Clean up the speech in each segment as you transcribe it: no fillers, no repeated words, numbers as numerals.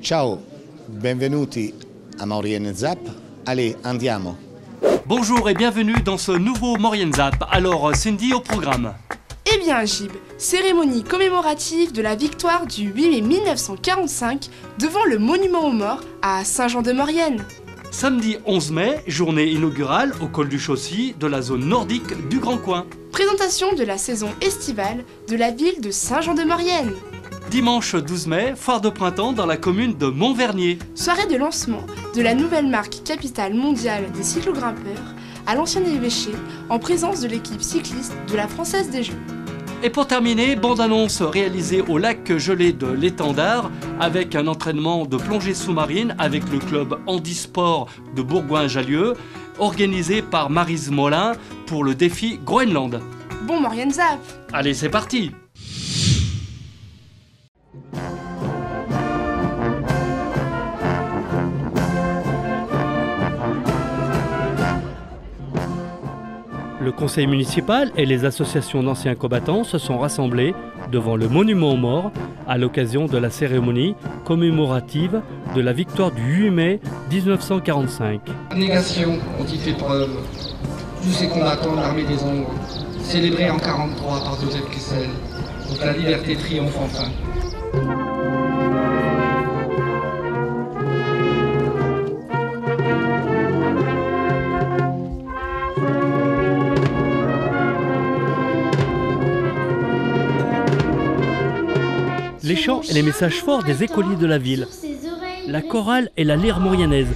Ciao, benvenuti a Maurienne Zap. Allez, andiamo. Bonjour et bienvenue dans ce nouveau Maurienne Zap. Alors, Cindy au programme. Eh bien, Gib, cérémonie commémorative de la victoire du 8 mai 1945 devant le monument aux morts à Saint-Jean-de-Maurienne. Samedi 11 mai, journée inaugurale au col du Chaussy de la zone nordique du Grand Coin. Présentation de la saison estivale de la ville de Saint-Jean-de-Maurienne. Dimanche 12 mai, foire de printemps dans la commune de Montvernier. Soirée de lancement de la nouvelle marque capitale mondiale des cyclogrimpeurs à l'ancien évêché en présence de l'équipe cycliste de la Française des Jeux. Et pour terminer, bande-annonce réalisée au lac gelé de l'Étendard avec un entraînement de plongée sous-marine avec le club handisport de Bourgoin-Jallieu organisé par Maryse Molin pour le défi Groenland. Bon Maurienne Zap. Allez, c'est parti. Le conseil municipal et les associations d'anciens combattants se sont rassemblés devant le monument aux morts à l'occasion de la cérémonie commémorative de la victoire du 8 mai 1945. Abnégation ont-ils fait preuve, tous ces combattants de l'armée des ombres, célébrés en 1943 par Joseph Kessel, pour que la liberté triomphe enfin. Les chants et les messages forts des écoliers de la ville, la chorale et la lyre mauriennaise.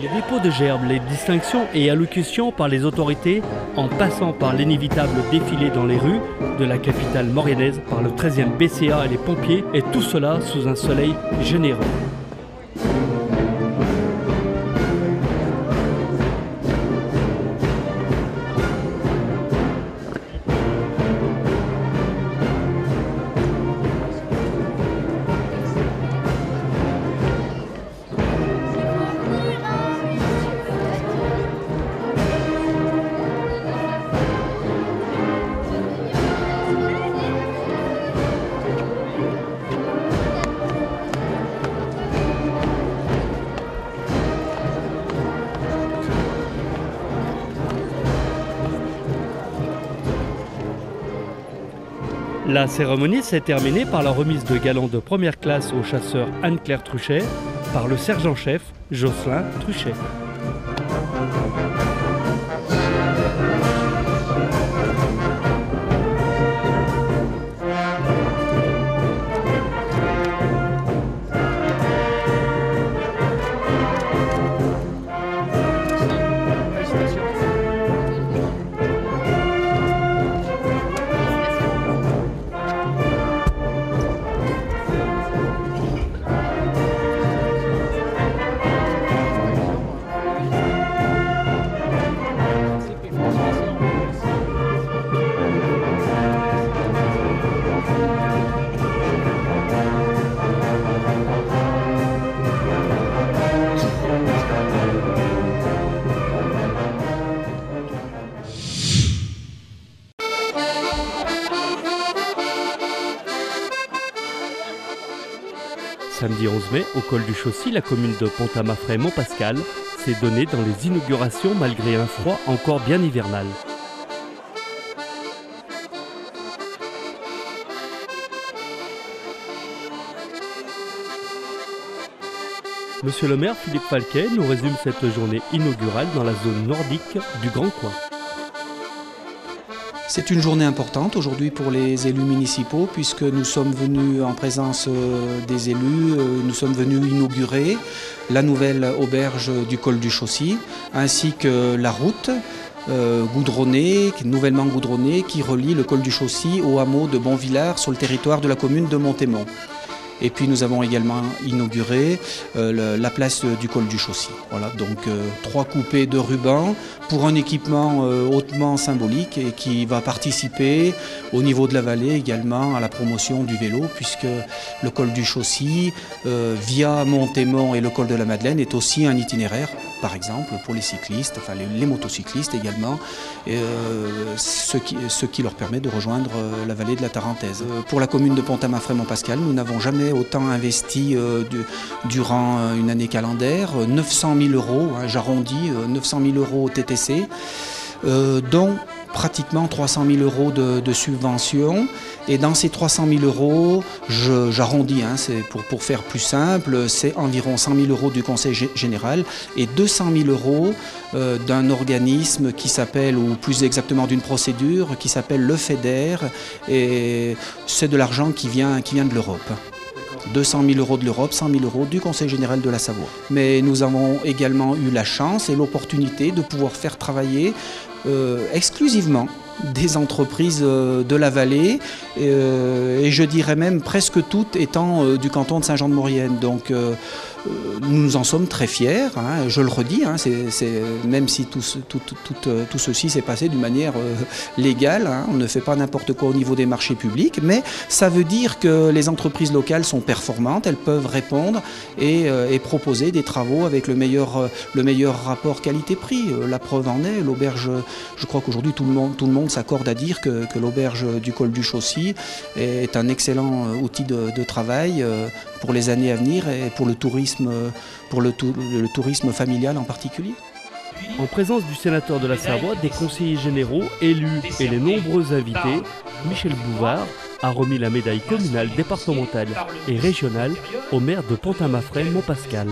Les dépôts de gerbes, les distinctions et allocutions par les autorités, en passant par l'inévitable défilé dans les rues de la capitale mauriennaise par le 13e BCA et les pompiers, et tout cela sous un soleil généreux. La cérémonie s'est terminée par la remise de galons de première classe au chasseur Anne-Claire Truchet par le sergent-chef Jocelyn Truchet. Samedi 11 mai, au col du Chaussy, la commune de Pont-à-Mafrey-Montpascal s'est donnée dans les inaugurations malgré un froid encore bien hivernal. Monsieur le maire Philippe Falquet nous résume cette journée inaugurale dans la zone nordique du Grand Coin. C'est une journée importante aujourd'hui pour les élus municipaux puisque nous sommes venus en présence des élus, nous sommes venus inaugurer la nouvelle auberge du col du Chaussy ainsi que la route nouvellement goudronnée qui relie le col du Chaussy au hameau de Bonvillard sur le territoire de la commune de Montémont. Et puis nous avons également inauguré la place du col du Chaussy. Voilà, donc 3 coupées de ruban pour un équipement hautement symbolique et qui va participer au niveau de la vallée également à la promotion du vélo, puisque le col du Chaussy, via Montémont et le col de la Madeleine, est aussi un itinéraire, par exemple, pour les cyclistes, enfin les motocyclistes également, ce qui leur permet de rejoindre la vallée de la Tarentaise. Pour la commune de Pont-à-Mafrey-Montpascal, nous n'avons jamais autant investi durant une année calendaire, 900 000 €, hein, j'arrondis, 900 000 € au TTC, dont pratiquement 300 000 € de subventions. Et dans ces 300 000 €, j'arrondis, hein, c'est pour faire plus simple, c'est environ 100 000 € du Conseil général et 200 000 € d'un organisme qui s'appelle, ou plus exactement d'une procédure, qui s'appelle le FEDER, et c'est de l'argent qui vient de l'Europe. 200 000 € de l'Europe, 100 000 € du Conseil général de la Savoie. Mais nous avons également eu la chance et l'opportunité de pouvoir faire travailler exclusivement des entreprises de la vallée, et je dirais même presque toutes étant du canton de Saint-Jean-de-Maurienne. Donc nous en sommes très fiers, hein, je le redis, hein, même si tout ceci s'est passé d'une manière légale, hein, on ne fait pas n'importe quoi au niveau des marchés publics, mais ça veut dire que les entreprises locales sont performantes, elles peuvent répondre et proposer des travaux avec le meilleur rapport qualité-prix. La preuve en est, l'auberge, je crois qu'aujourd'hui tout le monde s'accorde à dire que l'auberge du col du Chaussy est un excellent outil de travail pour les années à venir et pour le tourisme familial en particulier. En présence du sénateur de la Savoie, des conseillers généraux, élus et les nombreux invités, Michel Bouvard a remis la médaille communale, départementale et régionale au maire de Pont-à-Mafrey-Montpascal.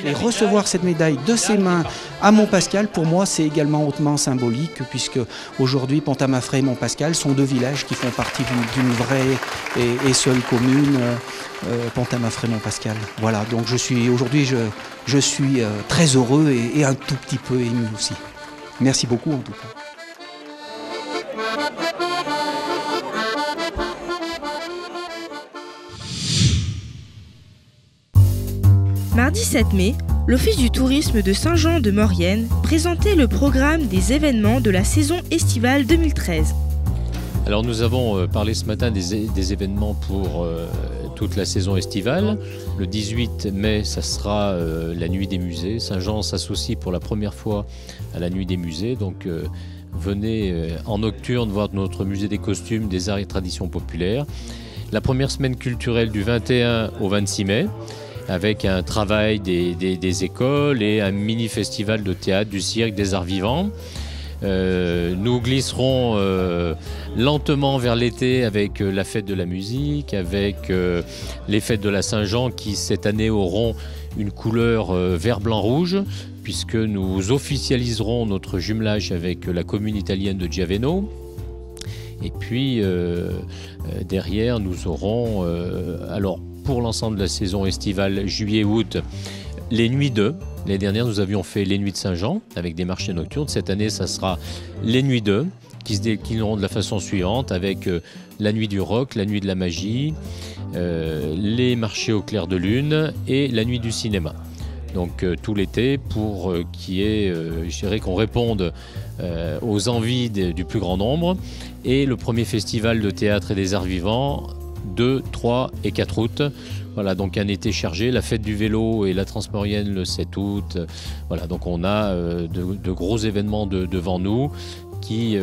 Et recevoir cette médaille de ses mains à Montpascal, pour moi, c'est également hautement symbolique, puisque aujourd'hui, Pont-à-Mafrey et Montpascal sont 2 villages qui font partie d'une vraie et seule commune, Pont-à-Mafrey-Montpascal. Voilà, donc aujourd'hui, je suis très heureux et un tout petit peu ému aussi. Merci beaucoup en tout cas. Mardi 7 mai, l'Office du tourisme de Saint-Jean-de-Maurienne présentait le programme des événements de la saison estivale 2013. Alors nous avons parlé ce matin des événements pour toute la saison estivale. Le 18 mai, ça sera la nuit des musées. Saint-Jean s'associe pour la première fois à la nuit des musées. Donc venez en nocturne voir notre musée des costumes, des arts et traditions populaires. La première semaine culturelle du 21 au 26 mai. Avec un travail des écoles et un mini-festival de théâtre, du cirque, des arts vivants. Nous glisserons lentement vers l'été avec la fête de la musique, avec les fêtes de la Saint-Jean qui cette année auront une couleur vert, blanc, rouge, puisque nous officialiserons notre jumelage avec la commune italienne de Giaveno. Et puis derrière nous aurons pour l'ensemble de la saison estivale juillet-août, les nuits 2. L'année dernière, nous avions fait les nuits de Saint-Jean avec des marchés nocturnes. Cette année, ça sera les nuits 2 qui se déclineront de la façon suivante avec la nuit du rock, la nuit de la magie, les marchés au clair de lune et la nuit du cinéma. Donc tout l'été pour qu'on réponde aux envies du plus grand nombre. Et le premier festival de théâtre et des arts vivants 2, 3 et 4 août. Voilà, donc un été chargé, la fête du vélo et la Transmaurienne le 7 août. Voilà, donc on a de gros événements devant nous qui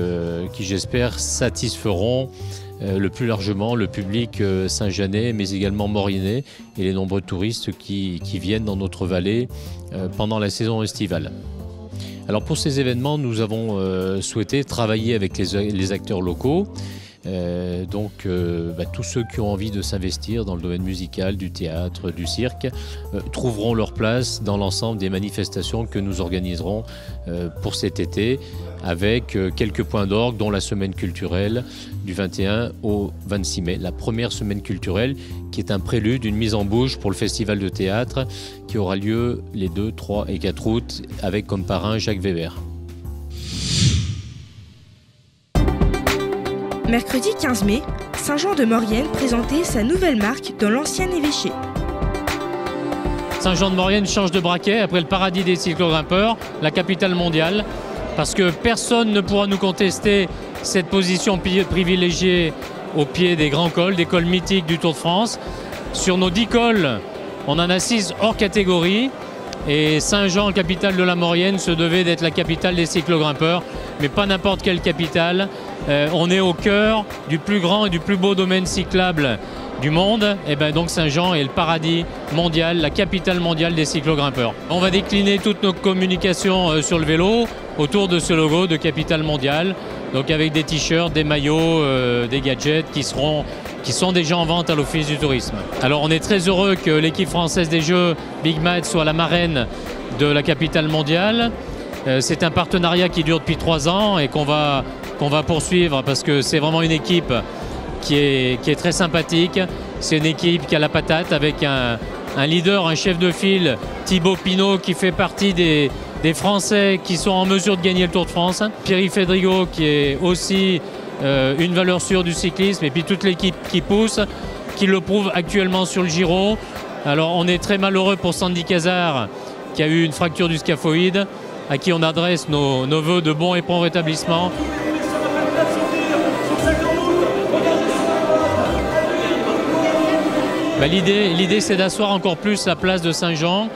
j'espère, satisferont le plus largement le public saint-jeanais, mais également mauriennais et les nombreux touristes qui viennent dans notre vallée pendant la saison estivale. Alors pour ces événements, nous avons souhaité travailler avec les acteurs locaux. Tous ceux qui ont envie de s'investir dans le domaine musical, du théâtre, du cirque, trouveront leur place dans l'ensemble des manifestations que nous organiserons pour cet été, avec quelques points d'orgue, dont la semaine culturelle du 21 au 26 mai. La première semaine culturelle qui est un prélude, une mise en bouche pour le festival de théâtre qui aura lieu les 2, 3 et 4 août avec comme parrain Jacques Weber. Mercredi 15 mai, Saint-Jean-de-Maurienne présenter sa nouvelle marque dans l'ancien évêché. Saint-Jean-de-Maurienne change de braquet après le paradis des cyclogrimpeurs, la capitale mondiale, parce que personne ne pourra nous contester cette position privilégiée au pied des grands cols, des cols mythiques du Tour de France. Sur nos 10 cols, on en a 6 hors catégorie. Et Saint-Jean, capitale de la Maurienne, se devait d'être la capitale des cyclogrimpeurs, mais pas n'importe quelle capitale. On est au cœur du plus grand et du plus beau domaine cyclable du monde. Et ben donc Saint-Jean est le paradis mondial, la capitale mondiale des cyclogrimpeurs. On va décliner toutes nos communications sur le vélo autour de ce logo de capitale mondiale, donc avec des t-shirts, des maillots, des gadgets qui sont déjà en vente à l'Office du tourisme. Alors on est très heureux que l'équipe française des Jeux, Big Mad, soit la marraine de la capitale mondiale. C'est un partenariat qui dure depuis 3 ans et qu'on va poursuivre parce que c'est vraiment une équipe qui est très sympathique. C'est une équipe qui a la patate avec un leader, un chef de file, Thibaut Pinot, qui fait partie des Français qui sont en mesure de gagner le Tour de France. Pierre-Yves Fédrigo qui est aussi une valeur sûre du cyclisme, et puis toute l'équipe qui pousse, qui le prouve actuellement sur le Giro. Alors on est très malheureux pour Sandy Cazard qui a eu une fracture du scaphoïde, à qui on adresse nos vœux de bon et prompt rétablissement. L'idée c'est d'asseoir encore plus la place de Saint-Jean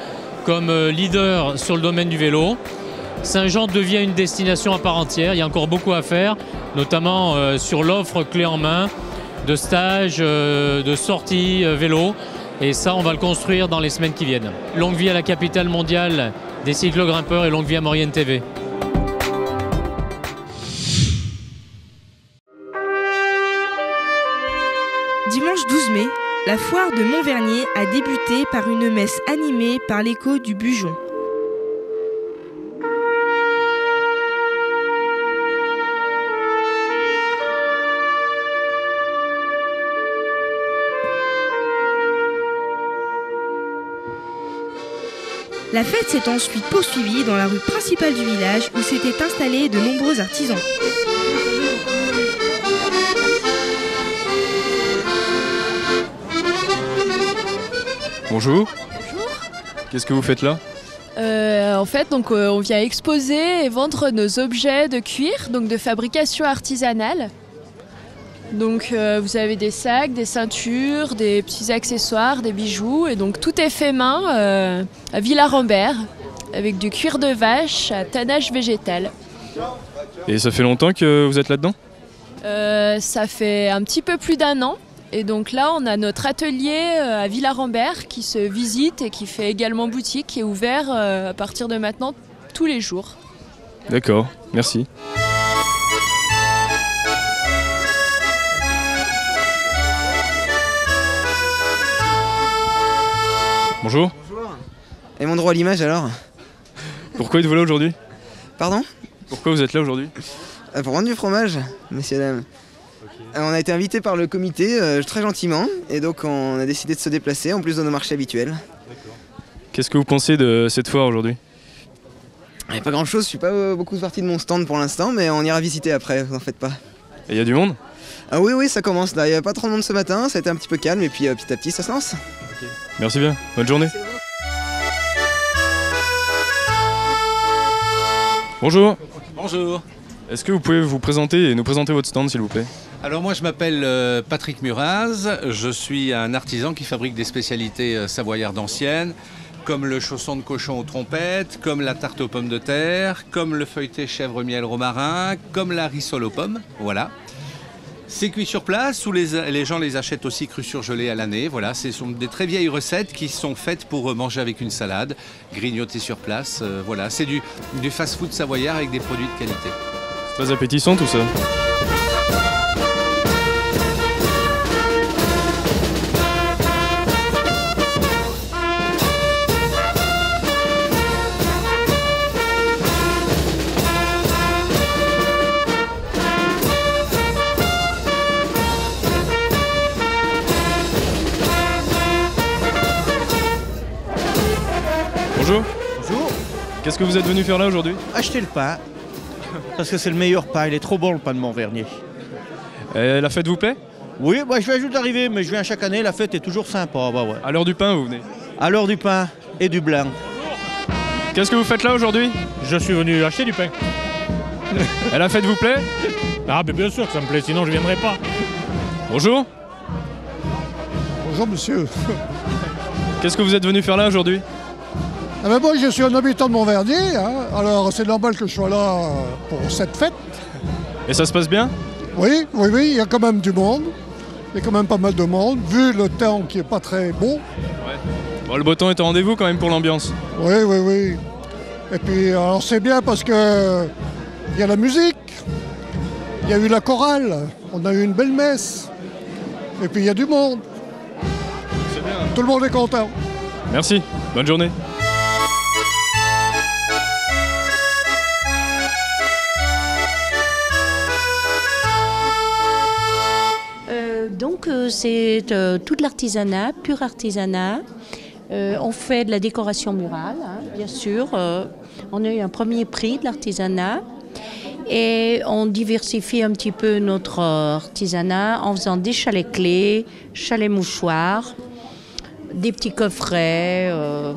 comme leader sur le domaine du vélo. Saint-Jean devient une destination à part entière, il y a encore beaucoup à faire, notamment sur l'offre clé en main de stages, de sorties vélo, et ça on va le construire dans les semaines qui viennent. Longue vie à la capitale mondiale des cyclogrimpeurs et longue vie à Maurienne TV. Dimanche 12 mai, la foire de Montvernier a débuté par une messe animée par l'écho du Bujon. La fête s'est ensuite poursuivie dans la rue principale du village où s'étaient installés de nombreux artisans. Bonjour. Bonjour. Qu'est-ce que vous faites là ? En fait, on vient exposer et vendre nos objets de cuir, donc de fabrication artisanale. Donc vous avez des sacs, des ceintures, des petits accessoires, des bijoux, et donc tout est fait main à Villarambert avec du cuir de vache à tannage végétal. Et ça fait longtemps que vous êtes là-dedans ? Ça fait un petit peu plus d'1 an. Et donc là, on a notre atelier à Villarambert qui se visite et qui fait également boutique, qui est ouvert à partir de maintenant tous les jours. D'accord, merci. Bonjour. Bonjour. Et mon droit à l'image alors ? Pourquoi êtes-vous là aujourd'hui ? Pardon ? Pourquoi vous êtes là aujourd'hui ? Pour vendre du fromage, messieurs dames. Okay. On a été invité par le comité très gentiment, et donc on a décidé de se déplacer en plus de nos marchés habituels. Qu'est-ce que vous pensez de cette foire aujourd'hui ? Pas grand chose, je suis pas beaucoup sorti de mon stand pour l'instant, mais on ira visiter après, vous en faites pas. Et il y a du monde ? Ah oui, ça commence là, il n'y avait pas trop de monde ce matin, ça a été un petit peu calme, et puis petit à petit ça se lance. Okay. Merci bien, bonne journée. Bonjour. Bonjour. Est-ce que vous pouvez vous présenter et nous présenter votre stand s'il vous plaît ? Alors moi je m'appelle Patrick Muraz, je suis un artisan qui fabrique des spécialités savoyardes anciennes, comme le chausson de cochon aux trompettes, comme la tarte aux pommes de terre, comme le feuilleté chèvre miel romarin, comme la rissole aux pommes, voilà. C'est cuit sur place ou les gens les achètent aussi crus surgelés à l'année. Voilà, ce sont des très vieilles recettes qui sont faites pour manger avec une salade, grignoter sur place. Voilà, c'est du fast-food savoyard avec des produits de qualité. C'est très appétissant tout ça. Bonjour. Bonjour. Qu'est-ce que vous êtes venu faire là aujourd'hui ? Acheter le pain. Parce que c'est le meilleur pain, il est trop bon le pain de Montvernier. La fête vous plaît ? Oui, bah, je viens juste d'arriver, mais je viens chaque année, la fête est toujours sympa. Bah, ouais. À l'heure du pain, vous venez? À l'heure du pain et du blanc. Qu'est-ce que vous faites là aujourd'hui? Je suis venu acheter du pain. Et la fête vous plaît? Ah, mais bien sûr que ça me plaît, sinon je ne viendrai pas. Bonjour. Bonjour monsieur. Qu'est-ce que vous êtes venu faire là aujourd'hui? Ah ben moi je suis un habitant de Montvernier, hein. Alors c'est normal que je sois là pour cette fête. Et ça se passe bien? Oui, oui, oui, il y a quand même du monde. Il y a quand même pas mal de monde, vu le temps qui est pas très beau. Ouais. Bon, le beau temps est au rendez-vous quand même pour l'ambiance. Oui, oui, oui. Et puis alors c'est bien parce que il y a la musique, il y a eu la chorale, on a eu une belle messe. Et puis il y a du monde. C'est bien. Tout le monde est content. Merci, bonne journée. Donc c'est tout de l'artisanat, pur artisanat. On fait de la décoration murale, hein, bien sûr. On a eu un premier prix de l'artisanat. Et on diversifie un petit peu notre artisanat en faisant des chalets clés, chalets mouchoirs, des petits coffrets,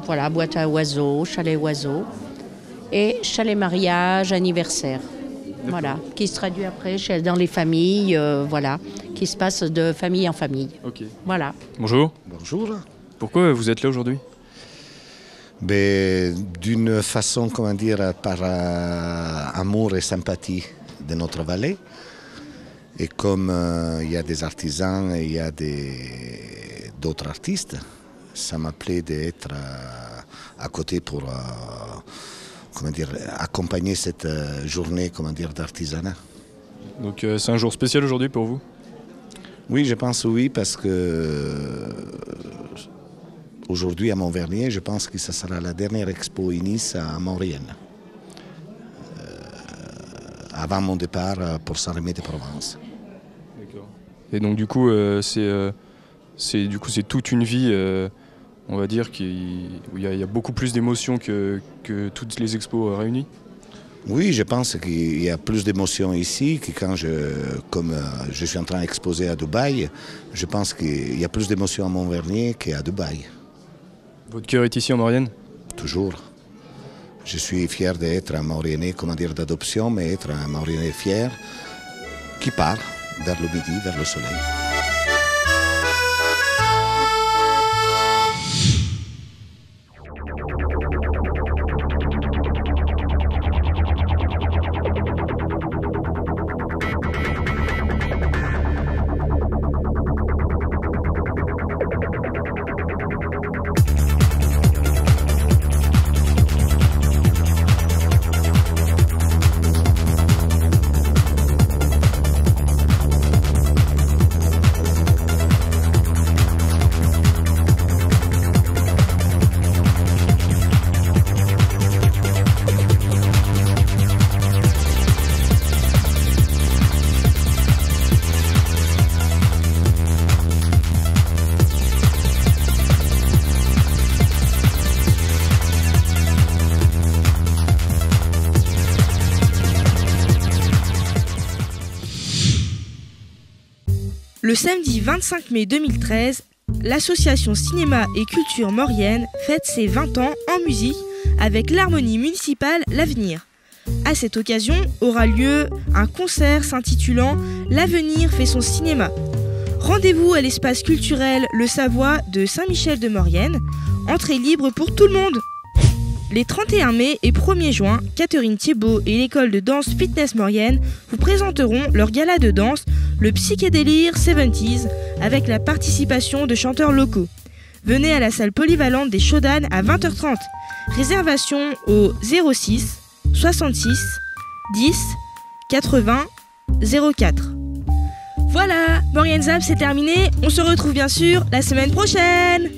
voilà, boîte à oiseaux, chalets oiseaux, et chalet mariage, anniversaire. Voilà, qui se traduit après dans les familles, voilà, qui se passe de famille en famille. Ok. Voilà. Bonjour. Bonjour. Pourquoi vous êtes là aujourd'hui? D'une façon, comment dire, par amour et sympathie de notre vallée. Et comme il y a des artisans et il y a d'autres artistes, ça m'a plu d'être à côté pour comment dire, accompagner cette journée, comment dire, d'artisanat. Donc c'est un jour spécial aujourd'hui pour vous? Oui, je pense oui, parce que aujourd'hui à Montvernier, je pense que ce sera la dernière expo Inis à Maurienne, avant mon départ pour Saint-Rémy-de-Provence. D'accord. Et donc du coup, c'est toute une vie, on va dire, où il y a beaucoup plus d'émotions que toutes les expos réunies? Oui, je pense qu'il y a plus d'émotions ici que quand comme je suis en train d'exposer à Dubaï, je pense qu'il y a plus d'émotions à Montvernier qu'à Dubaï. Votre cœur est ici en Maurienne? Toujours. Je suis fier d'être un Mauriennais, comment dire, d'adoption, mais être un Mauriennais fier qui part vers le midi, vers le soleil. Le samedi 25 mai 2013, l'association Cinéma et Culture Maurienne fête ses 20 ans en musique avec l'harmonie municipale L'Avenir. À cette occasion aura lieu un concert s'intitulant « L'Avenir fait son cinéma ». Rendez-vous à l'espace culturel Le Savoie de Saint-Michel-de-Maurienne, entrée libre pour tout le monde. Les 31 mai et 1er juin, Catherine Thiebaud et l'école de danse Fitness Maurienne vous présenteront leur gala de danse, le Psychédélire 70s, avec la participation de chanteurs locaux. Venez à la salle polyvalente des Chaudanes à 20h30. Réservation au 06 66 10 80 04. Voilà, Maurienne Zap, c'est terminé. On se retrouve bien sûr la semaine prochaine.